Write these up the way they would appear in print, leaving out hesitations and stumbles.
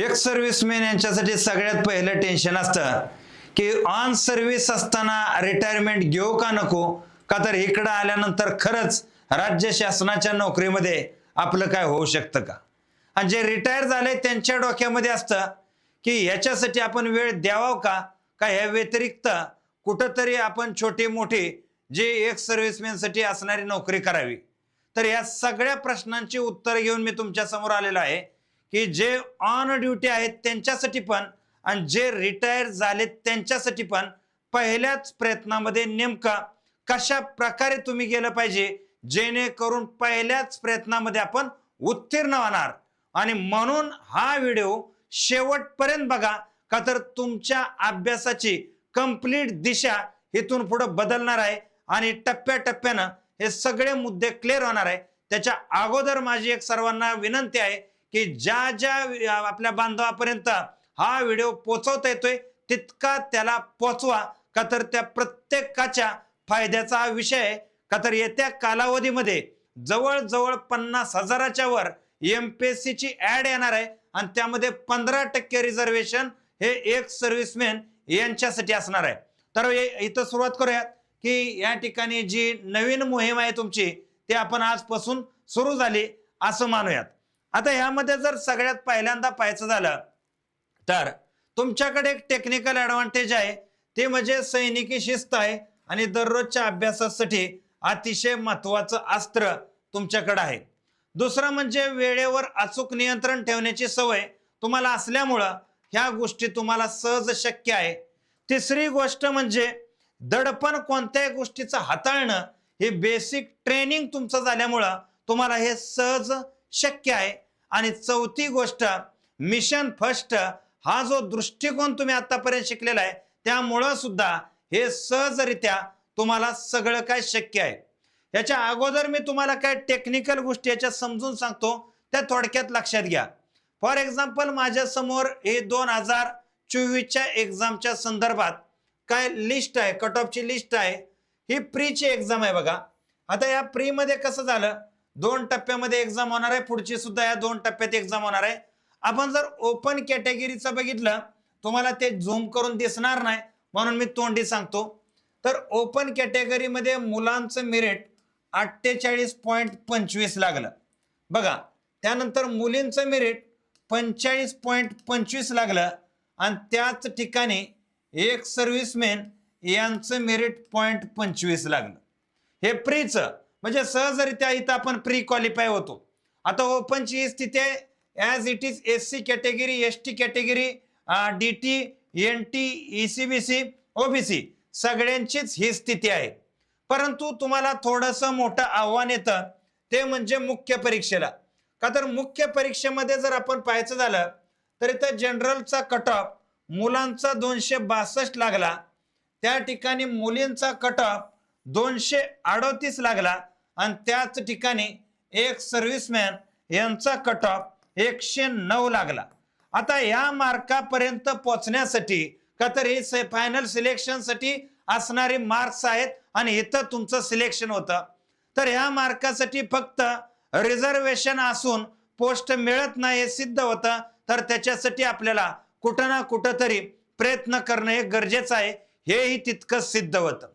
Ex serviceman यांच्यासाठी सगळ्यात पहिलं टेन्शन असतं की ऑन सर्व्हिस असताना रिटायरमेंट घेऊ का नको, का तर इकडं आल्यानंतर खरंच राज्य शासनाच्या नोकरीमध्ये आपलं काय होऊ शकतं का. आणि जे रिटायर झाले त्यांच्या डोक्यामध्ये असतं की याच्यासाठी आपण वेळ द्यावा का, का ह्या व्यतिरिक्त कुठंतरी आपण छोटी मोठी जे एक्स सर्व्हिसमॅनसाठी असणारी नोकरी करावी. तर या सगळ्या प्रश्नांची उत्तर घेऊन मी तुमच्या समोर आलेलो आहे की जे ऑन ड्युटी आहेत त्यांच्यासाठी पण आणि जे रिटायर झाले त्यांच्यासाठी पण पहिल्याच प्रयत्नामध्ये नेमका कशा प्रकारे तुम्ही गेलं पाहिजे जेणेकरून पहिल्याच प्रयत्नामध्ये आपण उत्तीर्ण होणार. आणि म्हणून हा व्हिडिओ शेवटपर्यंत बघा, का तर तुमच्या अभ्यासाची कंप्लीट दिशा इथून पुढे बदलणार आहे आणि टप्प्याटप्प्यानं हे सगळे मुद्दे क्लिअर होणार आहे. त्याच्या अगोदर माझी एक सर्वांना विनंती आहे की ज्या ज्या आपल्या बांधवापर्यंत हा व्हिडिओ पोहोचवता येतोय तितका त्याला पोचवा, का तर त्या प्रत्येकाच्या फायद्याचा हा विषय आहे. का तर येत्या कालावधीमध्ये जवळजवळ 50,000च्या वर MPSC ची ऍड येणार आहे आणि त्यामध्ये 15% रिझर्वेशन हे एक सर्व्हिसमॅन यांच्यासाठी असणार आहे. तर इथं सुरुवात करूयात की या ठिकाणी जी नवीन मोहीम आहे तुमची ती आपण आजपासून सुरू झाली असं मानूयात. आता ह्यामध्ये जर सगळ्यात पहिल्यांदा पाहायचं झालं तर तुमच्याकडे एक टेक्निकल ऍडव्हान्टेज आहे, ते म्हणजे सैनिकी शिस्त आहे आणि दररोजच्या अभ्यासासाठी अतिशय महत्वाचं अस्त्र तुमच्याकडे आहे. दुसरं म्हणजे वेळेवर अचूक नियंत्रण ठेवण्याची सवय तुम्हाला असल्यामुळं ह्या गोष्टी तुम्हाला सहज शक्य आहे. तिसरी गोष्ट म्हणजे दडपण कोणत्याही गोष्टीचं हाताळणं हे बेसिक ट्रेनिंग तुमचं झाल्यामुळं तुम्हाला हे सहज शक्य आहे. आणि चौथी गोष्ट मिशन फर्स्ट हा जो दृष्टिकोन तुम्ही आतापर्यंत शिकलेला आहे त्यामुळं सुद्धा हे सहजरित्या तुम्हाला सगळं काय शक्य आहे. याच्या अगोदर मी तुम्हाला काय टेक्निकल गोष्टी याच्या समजून सांगतो, त्या थोडक्यात लक्षात घ्या. फॉर एक्झाम्पल माझ्या समोर हे 2024च्या एक्झामच्या संदर्भात काय लिस्ट आहे, कट ऑफची लिस्ट आहे. ही प्रीची एक्झाम आहे बघा. आता या प्री मध्ये कसं झालं, 2 टप्प्यामध्ये एक्झाम होणार आहे, पुढची सुद्धा या 2 टप्प्यात एक्झाम होणार आहे. आपण जर ओपन कॅटेगरीचं बघितलं तुम्हाला ते झूम करून दिसणार नाही म्हणून मी तोंडी सांगतो. तर ओपन कॅटेगरीमध्ये मुलांचं मेरिट 48.25 लागलं बघा. त्यानंतर मुलींचं मेरिट 45.25 लागलं आणि त्याच ठिकाणी एक सर्व्हिसमॅन यांचं मेरिट 0.25 लागलं. हे प्रीचं म्हणजे सहजरित्या इथं आपण प्री क्वालिफाय होतो. आता ओपनची स्थिती आहे as it is SC category, ST category, DT, NT, ECBC, OBC सगळ्यांचीच ही स्थिती आहे. परंतु तुम्हाला थोडंसं मोठं आव्हान येतं ते म्हणजे मुख्य परीक्षेला. का तर मुख्य परीक्षेमध्ये जर आपण पाहायचं झालं तर इथं जनरलचा कट ऑफ मुलांचा 262 लागला, त्या ठिकाणी मुलींचा कट ऑफ 238 लागला आणि त्याच ठिकाणी एक सर्व्हिसमॅन यांचा कट ऑफ 109 लागला. आता या मार्कापर्यंत पोहोचण्यासाठी का तर हे फायनल सिलेक्शन साठी असणारे मार्क्स आहेत आणि इथं तुमचं सिलेक्शन होतं. तर ह्या मार्कासाठी फक्त रिझर्वेशन असून पोस्ट मिळत नाही हे सिद्ध होतं. तर त्याच्यासाठी आपल्याला कुठं ना कुठं तरी प्रयत्न करणं हे गरजेचं आहे, हेही तितकंच सिद्ध होतं.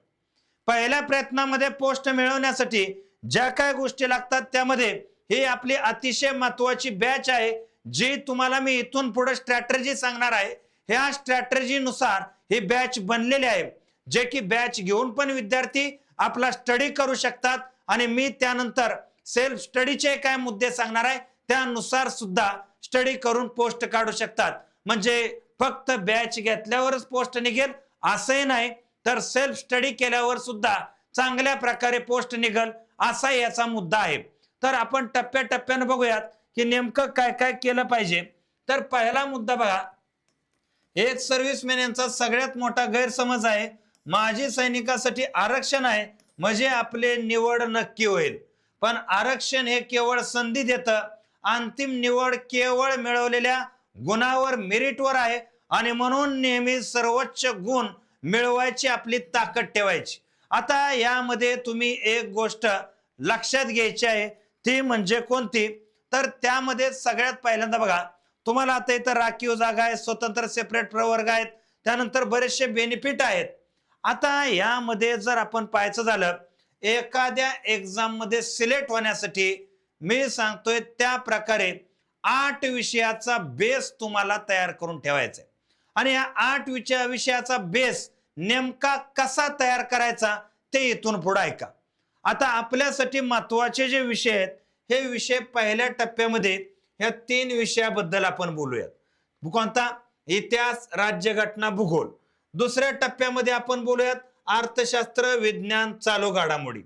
पहिल्या प्रयत्नामध्ये पोस्ट मिळवण्यासाठी ज्या काय गोष्टी लागतात त्यामध्ये ही आपली अतिशय महत्वाची बॅच आहे जी तुम्हाला मी इथून पुढे स्ट्रॅटेजी सांगणार आहे. ह्या स्ट्रॅटेजीनुसार ही बॅच बनलेली आहे, जे की बॅच घेऊन पण विद्यार्थी आपला स्टडी करू शकतात आणि मी त्यानंतर सेल्फ स्टडीचे काय मुद्दे सांगणार आहे त्यानुसार सुद्धा स्टडी करून पोस्ट काढू शकतात. म्हणजे फक्त बॅच घेतल्यावरच पोस्ट निघेल असंही नाही, तर सेल्फ स्टडी केल्यावर सुद्धा चांगल्या प्रकारे पोस्ट निघेल असा याचा मुद्दा आहे. तर आपण टप्प्याटप्प्याने बघूयात की नेमकं काय काय केलं पाहिजे. तर पहिला मुद्दा बघा, एक सर्व्हिसमॅन यांचा सगळ्यात मोठा गैरसमज आहे माजी सैनिकासाठी आरक्षण आहे म्हणजे आपले निवड नक्की होईल. पण आरक्षण हे केवळ संधी देतं, अंतिम निवड केवळ मिळवलेल्या गुणावर मेरिटवर आहे आणि म्हणून नेहमी सर्वोच्च गुण मिळवायची आपली ताकद ठेवायची. आता यामध्ये तुम्ही एक गोष्ट लक्षात घ्यायची आहे, ती म्हणजे कोणती, तर त्यामध्ये सगळ्यात पहिल्यांदा बघा तुम्हाला आता इथं राखीव जागा आहे, स्वतंत्र सेपरेट प्रवर्ग आहेत, त्यानंतर बरेचसे बेनिफिट आहेत. आता यामध्ये जर आपण पाहायचं झालं, एखाद्या एक्झाम मध्ये सिलेक्ट होण्यासाठी मी सांगतोय त्या प्रकारे 8 विषयाचा बेस तुम्हाला तयार करून ठेवायचा आहे. आणि या 8 विषयाचा बेस नेमका कसा तयार करायचा ते इथून पुढे ऐका. आता आपल्यासाठी महत्वाचे जे विषय आहेत, हे विषय पहिल्या टप्प्यामध्ये ह्या 3 विषयाबद्दल आपण बोलूयात. कोणता? इतिहास, राज्यघटना, भूगोल. दुसऱ्या टप्प्यामध्ये आपण बोलूयात अर्थशास्त्र, विज्ञान, चालू घडामोडी.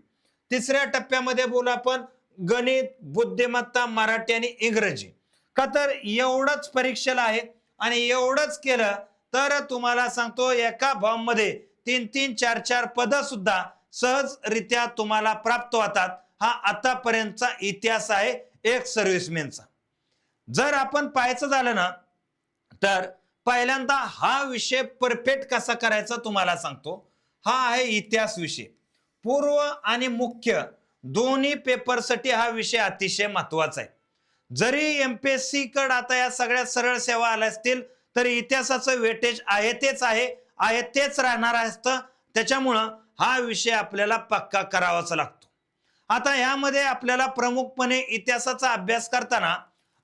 तिसऱ्या टप्प्यामध्ये बोलू आपण गणित, बुद्धिमत्ता, मराठी आणि इंग्रजी. का तर एवढंच परीक्षेला आहे आणि एवढंच केलं तर तुम्हाला सांगतो एका फॉर्म मध्ये 3-3, 4-4 पद सुद्धा सहजरित्या तुम्हाला प्राप्त होतात. हा आतापर्यंतचा इतिहास आहे एक सर्व्हिसमॅनचा. जर आपण पाहायचं झालं ना, तर पहिल्यांदा हा विषय परफेक्ट कसा करायचा तुम्हाला सांगतो. हा आहे इतिहास विषय. पूर्व आणि मुख्य दोन्ही पेपरसाठी हा विषय अतिशय महत्वाचा आहे. जरी एमपीएससी कडे आता या सगळ्या सरळ सेवा आल्या असतील तरी इतिहासाचं वेटेज आहे तेच राहणार असतं. त्याच्यामुळं हा विषय आपल्याला पक्का करावाच लागतो. आता यामध्ये आपल्याला प्रमुखपणे इतिहासाचा अभ्यास करताना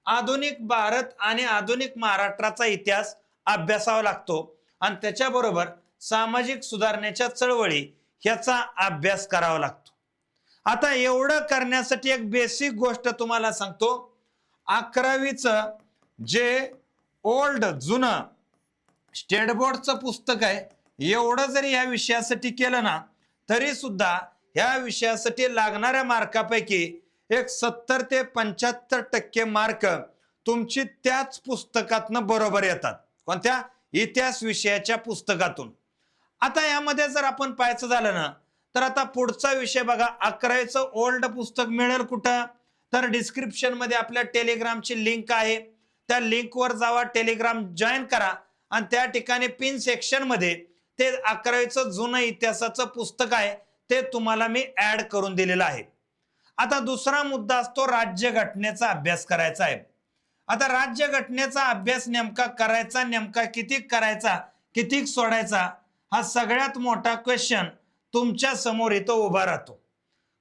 आधुनिक भारत आणि आधुनिक महाराष्ट्राचा इतिहास अभ्यासावा लागतो आणि त्याच्याबरोबर सामाजिक सुधारणेच्या चळवळी ह्याचा अभ्यास करावा लागतो. आता एवढं करण्यासाठी एक बेसिक गोष्ट तुम्हाला सांगतो. 11वीचं जे ओल्ड जुनं स्टेट बोर्डचं पुस्तक आहे, एवढं जरी या विषयासाठी केलं ना तरी सुद्धा या विषयासाठी लागणाऱ्या मार्कापैकी एक 70 ते 75% मार्क तुमची त्याच पुस्तकातनं बरोबर येतात. कोणत्या? इतिहास विषयाच्या पुस्तकातून. आता यामध्ये जर आपण पाहायचं झालं ना तर आता पुढचा विषय बघा, 11वीचं ओल्ड पुस्तक मिळेल कुठं? तर डिस्क्रिप्शन मध्ये आपल्या टेलिग्रामची लिंक आहे, त्या लिंकवर जावा, टेलिग्राम जॉईन करा आणि त्या ठिकाणी पिन सेक्शन मध्ये ते 11वीचं जुनं इतिहासाचं पुस्तक आहे ते तुम्हाला मी ऍड करून दिलेलं आहे. आता दुसरा मुद्दा असतो राज्यघटनेचा अभ्यास करायचा आहे. आता राज्यघटनेचा अभ्यास नेमका करायचा, नेमका किती करायचा, किती सोडायचा, हा सगळ्यात मोठा क्वेश्चन तुमच्या समोर इथं उभा राहतो.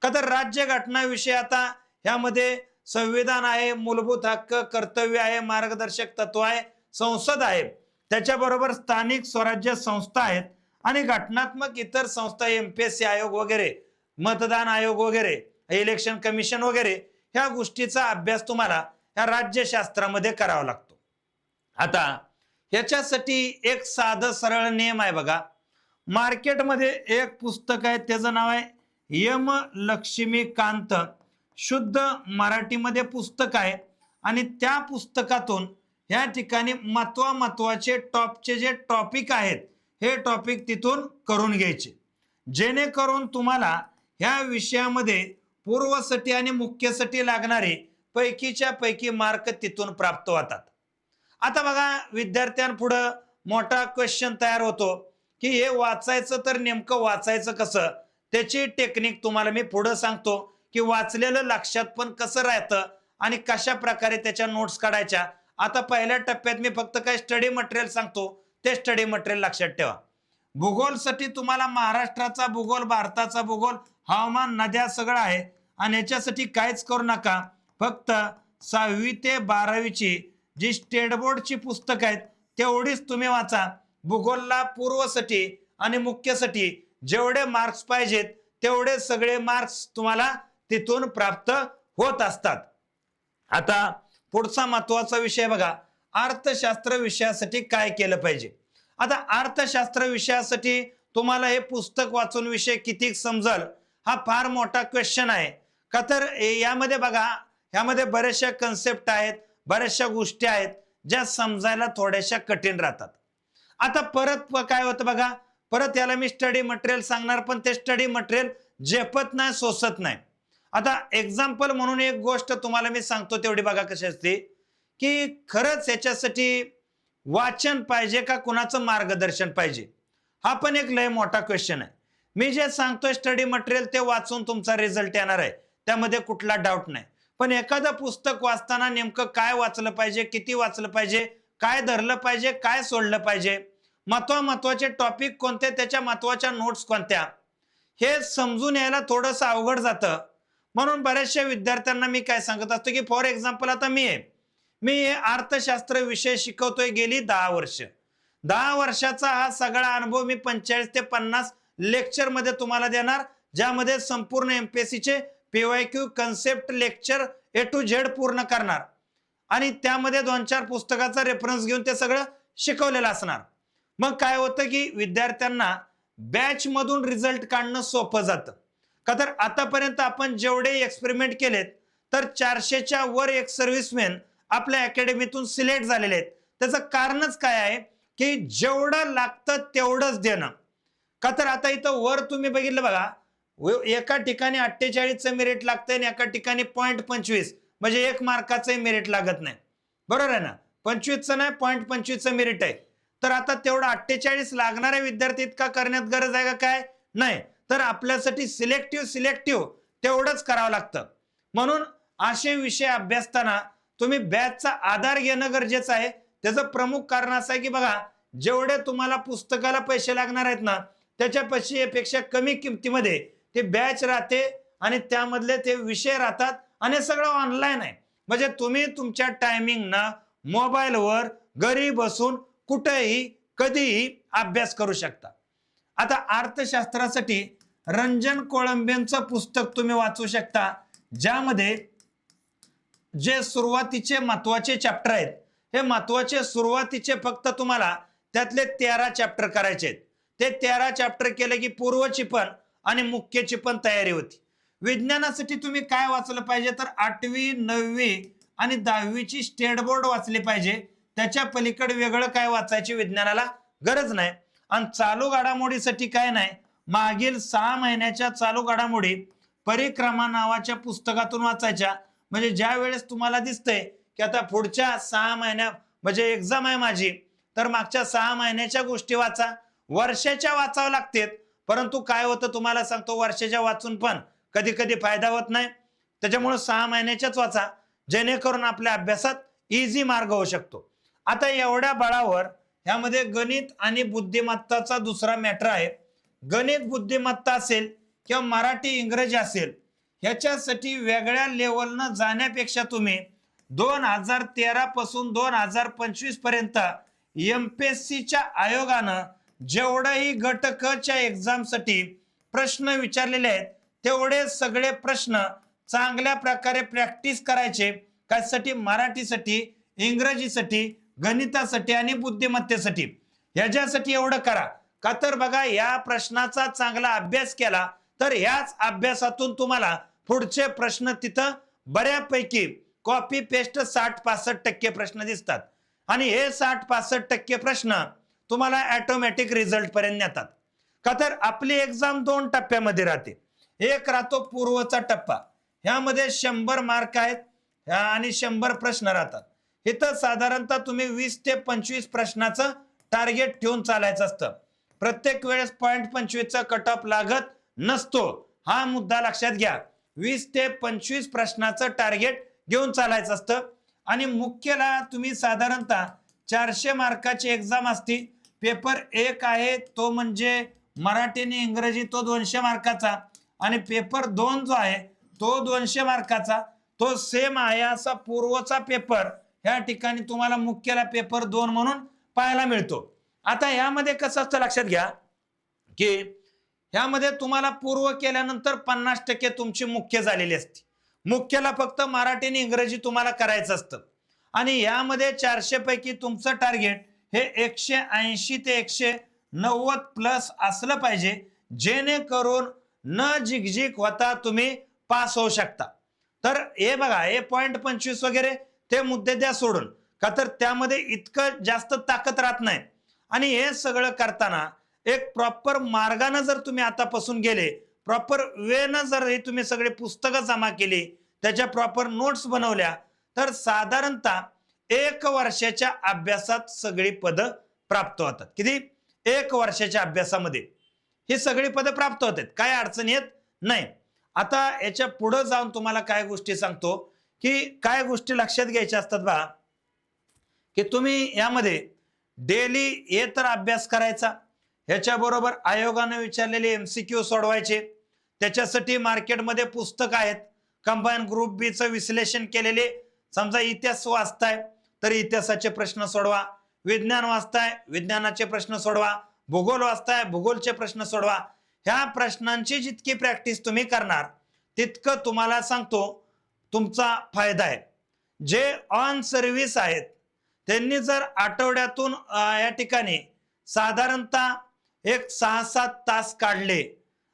का तर राज्यघटना विषय आता ह्यामध्ये संविधान आहे, मूलभूत हक्क, कर्तव्य आहे, मार्गदर्शक तत्व आहे, संसद आहे, त्याच्याबरोबर स्थानिक स्वराज्य संस्था आहेत आणि घटनात्मक इतर संस्था, एमपीएससी आयोग वगैरे, मतदान आयोग वगैरे, इलेक्शन कमिशन वगैरे, ह्या गोष्टीचा अभ्यास तुम्हाला या राज्यशास्त्रामध्ये करावा लागतो. आता ह्याच्यासाठी एक साधं सरळ नियम आहे बघा. मार्केटमध्ये एक पुस्तक आहे, त्याचं नाव आहे यम लक्ष्मीकांत, शुद्ध मराठीमध्ये पुस्तक आहे आणि त्या पुस्तकातून या ठिकाणी महत्वाचे टॉपचे जे टॉपिक आहेत हे टॉपिक तिथून करून घ्यायचे, जेणेकरून तुम्हाला ह्या विषयामध्ये पूर्वसाठी आणि मुख्यसाठी लागणारे पैकीच्या पैकी मार्क तिथून प्राप्त होतात. आता बघा, विद्यार्थ्यांपुढे मोठा क्वेश्चन तयार होतो की हे वाचायचं तर नेमकं वाचायचं कसं, त्याची टेक्निक तुम्हाला मी पुढे सांगतो की वाचलेलं लक्षात पण कसं राहतं आणि कशा प्रकारे त्याच्या नोट्स काढायच्या. आता पहिल्या टप्प्यात मी फक्त काय स्टडी मटेरियल सांगतो, ते स्टडी मटेरियल लक्षात ठेवा. भूगोलसाठी तुम्हाला महाराष्ट्राचा भूगोल, भारताचा भूगोल, हवामान, नद्या सगळं आहे आणि याच्यासाठी काहीच करू नका. फक्त 6वी ते 12वीची जी स्टेट बोर्डची पुस्तक आहेत तेवढीच तुम्ही वाचा. भूगोलला पूर्वसाठी आणि मुख्यसाठी जेवढे मार्क्स पाहिजेत तेवढे सगळे मार्क्स तुम्हाला तिथून प्राप्त होत असतात. आता पुढचा महत्वाचा विषय बघा, अर्थशास्त्र विषयासाठी काय केलं पाहिजे. आता अर्थशास्त्र विषयासाठी तुम्हाला हे पुस्तक वाचून विषय किती समजल हा फार मोठा क्वेश्चन आहे. का तर यामध्ये बघा, यामध्ये बरेचशा कन्सेप्ट आहेत, बऱ्याचशा गोष्टी आहेत ज्या समजायला थोड्याशा कठीण राहतात. आता परत काय होतं बघा, परत याला मी स्टडी मटेरियल सांगणार पण ते स्टडी मटेरियल झेपत नाही, सोसत नाही. आता एक्झाम्पल म्हणून एक गोष्ट तुम्हाला मी सांगतो तेवढी बघा कशी असते की खरंच याच्यासाठी वाचन पाहिजे का कुणाचं मार्गदर्शन पाहिजे, हा पण एक लय मोठा क्वेश्चन आहे. मी जे सांगतोय स्टडी मटेरियल ते वाचून तुमचा रिझल्ट येणार आहे, त्यामध्ये कुठला डाऊट नाही. पण एखादं पुस्तक वाचताना नेमकं काय वाचलं पाहिजे, किती वाचलं पाहिजे, काय धरलं पाहिजे, काय सोडलं पाहिजे, महत्वाचे टॉपिक कोणते, त्याच्या महत्वाच्या नोट्स कोणत्या, हे समजून यायला थोडंसं अवघड जातं. म्हणून बऱ्याचशा विद्यार्थ्यांना मी काय सांगत असतो की फॉर एक्झाम्पल आता मी अर्थशास्त्र विषय शिकवतोय गेली 10 वर्ष. 10 वर्षाचा हा सगळा अनुभव मी 45 ते 50 लेक्चर मध्ये तुम्हाला देणार, ज्यामध्ये संपूर्ण एमपीएससीचे PYQ concept lecture A to Z पूर्ण करणार आणि त्यामध्ये 2-4 पुस्तकाचा रेफरन्स घेऊन ते सगळं शिकवलेलं असणार. मग काय होतं की विद्यार्थ्यांना बॅच मधून रिझल्ट काढणं सोपं जातं. का तर आतापर्यंत आपण जेवढे एक्सपेरिमेंट केलेत तर 400च्या वर एक सर्व्हिसमॅन आपल्या अकॅडमीतून सिलेक्ट झालेले आहेत. त्याचं कारणच काय आहे की जेवढं लागतं तेवढंच देणं. का तर आता इथं वर तुम्ही बघितलं बघा, एका ठिकाणी 48चं मेरिट लागतंय आणि एका ठिकाणी 0.25 म्हणजे 1 मार्काचं मेरिट लागत नाही. बरोबर आहे ना, 25चं नाही 0.25चं मेरिट आहे. तर आता तेवढं 48 लागणाऱ्या विद्यार्थी इतका करण्यात गरज आहे का काय? नाही. तर आपल्यासाठी सिलेक्टिव्ह तेवढंच करावं लागतं. म्हणून असे विषय अभ्यासताना तुम्ही बॅचचा आधार घेणं गरजेचं आहे. त्याचं प्रमुख कारण असं आहे की बघा, जेवढे तुम्हाला पुस्तकाला पैसे लागणार आहेत ना, त्याच्यापेक्षा कमी किमतीमध्ये ते बॅच राहते आणि त्यामधले ते विषय राहतात आणि सगळं ऑनलाईन आहे. म्हणजे तुम्ही तुमच्या टायमिंगना मोबाईलवर घरी बसून कुठेही कधीही अभ्यास करू शकता. आता अर्थशास्त्रासाठी रंजन कोळंबेंचं पुस्तक तुम्ही वाचू शकता, ज्यामध्ये जे सुरुवातीचे महत्वाचे चॅप्टर आहेत, हे महत्वाचे सुरुवातीचे फक्त तुम्हाला त्यातले 13 चॅप्टर करायचे आहेत. ते 13 चॅप्टर केले की पूर्वची पण आणि मुख्यची पण तयारी होती. विज्ञानासाठी तुम्ही काय वाचलं पाहिजे तर 8वी 9वी आणि 10वीची स्टेट बोर्ड वाचली पाहिजे. त्याच्या पलीकडे वेगळं काय वाचायची विज्ञानाला गरज नाही. आणि चालू घडामोडीसाठी काय नाही, मागील 6 महिन्याच्या चालू घडामोडी परिक्रमा नावाच्या पुस्तकातून वाचायच्या. म्हणजे ज्या वेळेस तुम्हाला दिसतंय की आता पुढच्या 6 महिन्या म्हणजे एक्झाम आहे माझी, तर मागच्या 6 महिन्याच्या गोष्टी वाचा. वर्षाच्या वाचावं लागतात, परंतु काय होतं तुम्हाला सांगतो, वर्षाच्या वाचून पण कधी कधी फायदा होत नाही. त्याच्यामुळे 6 महिन्याच्याच वाचा, जेणेकरून आपल्या अभ्यासात इझी मार्ग होऊ शकतो. आता एवढ्या बळावर ह्यामध्ये गणित आणि बुद्धिमत्ताचा दुसरा मॅटर आहे. गणित बुद्धिमत्ता असेल किंवा मराठी इंग्रजी असेल, ह्याच्यासाठी वेगळ्या लेवलनं जाण्यापेक्षा तुम्ही 2013 पासून 2025 पर्यंत एमपीएससीच्या आयोगानं जेवढेही गट क च्या एक्झामसाठी प्रश्न विचारलेले आहेत, तेवढे सगळे प्रश्न चांगल्या प्रकारे प्रॅक्टिस करायचे. कशासाठी? मराठीसाठी, इंग्रजीसाठी, गणितासाठी आणि बुद्धिमत्तेसाठी. ह्याच्यासाठी एवढं करा. का तर बघा, या प्रश्नाचा चांगला अभ्यास केला तर याच अभ्यासातून तुम्हाला पुढचे प्रश्न तिथं बऱ्यापैकी कॉपी पेस्ट 60-65% प्रश्न दिसतात आणि हे 60-65% प्रश्न तुम्हाला ऑटोमॅटिक रिझल्ट पर्यंत नेतात. का तर आपली एक्झाम 2 टप्प्यामध्ये राहते. एक राहतो पूर्वचा टप्पा, ह्यामध्ये 100 मार्क आहेत आणि 100 प्रश्न राहतात. इथं साधारणतः तुम्ही 20 ते 25 प्रश्नाचं टार्गेट ठेवून चालायचं असतं. प्रत्येक वेळेस 0.25चा कट ऑफ लागत नसतो, हा मुद्दा लक्षात घ्या. 20 ते 25 प्रश्नाचं टार्गेट घेऊन चालायचं असतं आणि मुख्यला तुम्ही साधारणतः 400 मार्काची एक्झाम असती. पेपर 1 आहे तो म्हणजे मराठी आणि इंग्रजी, तो 200 मार्काचा आणि पेपर 2 जो आहे तो 200 मार्काचा. तो सेम आहे असा पूर्वचा पेपर ह्या ठिकाणी तुम्हाला मुख्यला पेपर 2 म्हणून पाहायला मिळतो. आता यामध्ये कसं असतं लक्षात घ्या की ह्यामध्ये तुम्हाला पूर्व केल्यानंतर 50% तुमची मुख्य झालेली असते. मुख्यला फक्त मराठी आणि इंग्रजी तुम्हाला करायचं असतं आणि यामध्ये 400 पैकी तुमचं टार्गेट हे 180 ते 190 प्लस असलं पाहिजे, जेणेकरून न झिकझिक होता तुम्ही पास होऊ शकता. तर हे बघा, हे 0.25 वगैरे ते मुद्दे द्या सोडून, का तर त्यामध्ये इतकं जास्त ताकद राहत नाही. आणि हे सगळं करताना एक प्रॉपर मार्गाने जर तुम्ही आतापासून गेले, प्रॉपर वेनं जर हे तुम्ही सगळे पुस्तकं जमा केली, त्याच्या प्रॉपर नोट्स बनवल्या, तर साधारणतः 1 वर्षाच्या अभ्यासात सगळी पदं प्राप्त होतात. किती? 1 वर्षाच्या अभ्यासामध्ये ही सगळी पदं प्राप्त होतात, काय अडचण येत नाही. आता याच्या पुढे जाऊन तुम्हाला काय गोष्टी सांगतो. की काय गोष्टी लक्षात घ्यायच्या असतात बा, की तुम्ही यामध्ये डेली हे तर अभ्यास करायचा, ह्याच्याबरोबर आयोगाने विचारलेले MCQ सोडवायचे, त्याच्यासाठी मार्केटमध्ये पुस्तक आहेत, कंबाईन ग्रुप बी चं विश्लेषण केलेले, समजा इतिहास वाचताय तर इतिहासाचे प्रश्न सोडवा, विज्ञान वाचताय विज्ञानाचे प्रश्न सोडवा, भूगोल वाचताय भूगोलचे प्रश्न सोडवा. ह्या प्रश्नांची जितकी प्रॅक्टिस तुम्ही करणार तितकं तुम्हाला सांगतो तुमचा फायदा आहे. जे ऑन सर्व्हिस आहेत त्यांनी जर आठवड्यातून या ठिकाणी साधारणतः एक 6-7 तास काढले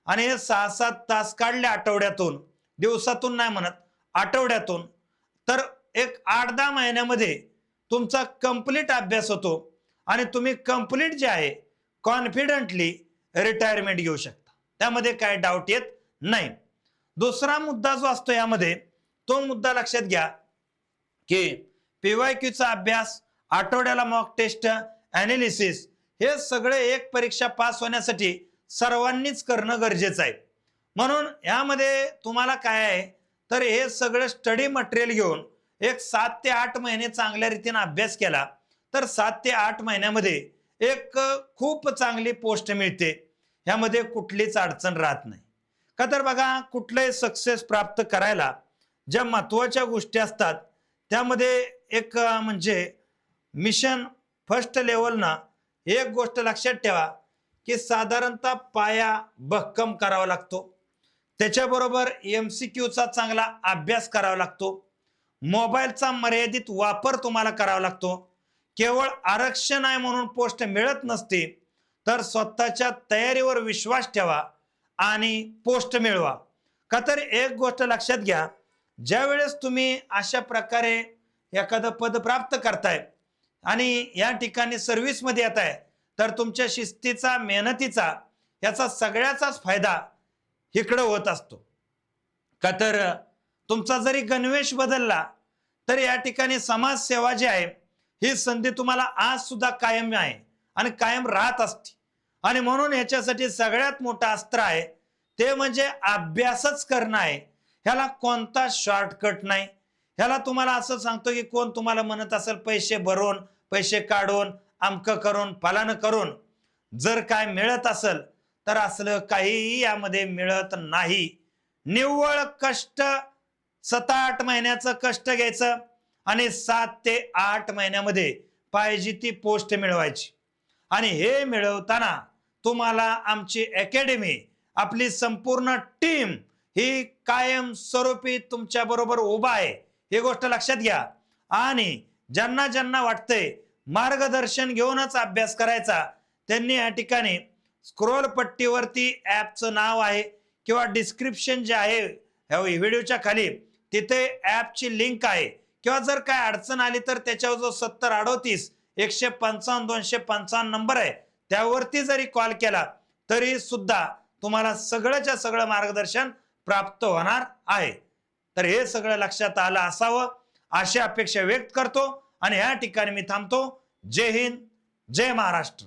आणि हे 6-7 तास काढले आठवड्यातून, दिवसातून नाही म्हणत, आठवड्यातून, तर एक 8-10 महिन्यामध्ये तुमचा कंप्लीट अभ्यास होतो आणि तुम्ही कंप्लीट जे आहे कॉन्फिडंटली रिटायरमेंट घेऊ शकता, त्यामध्ये काय डाऊट येत नाही. दुसरा मुद्दा जो असतो यामध्ये, तो मुद्दा लक्षात घ्या की PYQचा अभ्यास, आठवड्याला मॉक टेस्ट, ॲनालिसिस, हे सगळे एक परीक्षा पास होण्यासाठी सर्वांनीच करणं गरजेचं आहे. म्हणून यामध्ये तुम्हाला काय आहे तर हे सगळं स्टडी मटेरियल घेऊन एक 7 ते 8 महिने चांगल्या रीतीने अभ्यास केला तर 7 ते 8 महिन्यामध्ये एक खूप चांगली पोस्ट मिळते, ह्यामध्ये कुठलीच अडचण राहत नाही. का तर बघा, कुठलंही सक्सेस प्राप्त करायला ज्या महत्त्वाच्या गोष्टी असतात त्यामध्ये एक म्हणजे मिशन फर्स्ट लेवलना एक गोष्ट लक्षात ठेवा की साधारणतः पाया भक्कम करावा लागतो, त्याच्याबरोबर MCQचा चांगला अभ्यास करावा लागतो, मोबाईलचा मर्यादित वापर तुम्हाला करावा लागतो. केवळ आरक्षण आहे म्हणून पोस्ट मिळत नसते, तर स्वतःच्या तयारीवर विश्वास ठेवा आणि पोस्ट मिळवा. का तर एक गोष्ट लक्षात घ्या, ज्या वेळेस तुम्ही अशा प्रकारे एखादं पद प्राप्त करताय आणि या ठिकाणी सर्व्हिस मध्ये येत आहे तर तुमच्या शिस्तीचा, मेहनतीचा, याचा सगळ्याचाच फायदा इकडे होत असतो. का तर तुमचा जरी गणवेश बदलला तर या ठिकाणी समाजसेवा जी आहे ही संधी तुम्हाला आज सुद्धा कायम आहे आणि कायम राहत असते. आणि म्हणून याच्यासाठी सगळ्यात मोठं अस्त्र आहे ते म्हणजे अभ्यासच करणं आहे. ह्याला कोणता शॉर्टकट नाही. ह्याला तुम्हाला असं सांगतो की कोण तुम्हाला म्हणत असेल पैसे भरून, पैसे काढून, अमकं करून, फलानं करून जर काय मिळत असेल तर असलं काहीही यामध्ये मिळत नाही. निव्वळ कष्ट, 7-8 महिन्याचं कष्ट घ्यायचं आणि 7 ते 8 महिन्यामध्ये पाहिजे ती पोस्ट मिळवायची. आणि हे मिळवताना तुम्हाला आमची अकॅडमी, आपली संपूर्ण टीम ही कायम स्वरूपी तुमच्या बरोबर उभा आहे, ही गोष्ट लक्षात घ्या. आणि ज्यांना ज्यांना वाटतंय मार्गदर्शन घेऊनच अभ्यास करायचा त्यांनी या ठिकाणी स्क्रोल पट्टीवरती ॲपचं नाव आहे किंवा डिस्क्रिप्शन जे आहे व्हिडिओच्या खाली तिथे ॲपची लिंक आहे, किंवा जर काय अडचण आली तर त्याच्यावर जो 7038 155 255 नंबर आहे त्यावरती जरी कॉल केला तरी सुद्धा तुम्हाला सगळंच्या सगळं मार्गदर्शन प्राप्त होणार आहे. तर हे सगळं लक्षात आलं असावं अशी अपेक्षा व्यक्त करतो आणि या ठिकाणी मी थांबतो. जय हिंद, जय महाराष्ट्र.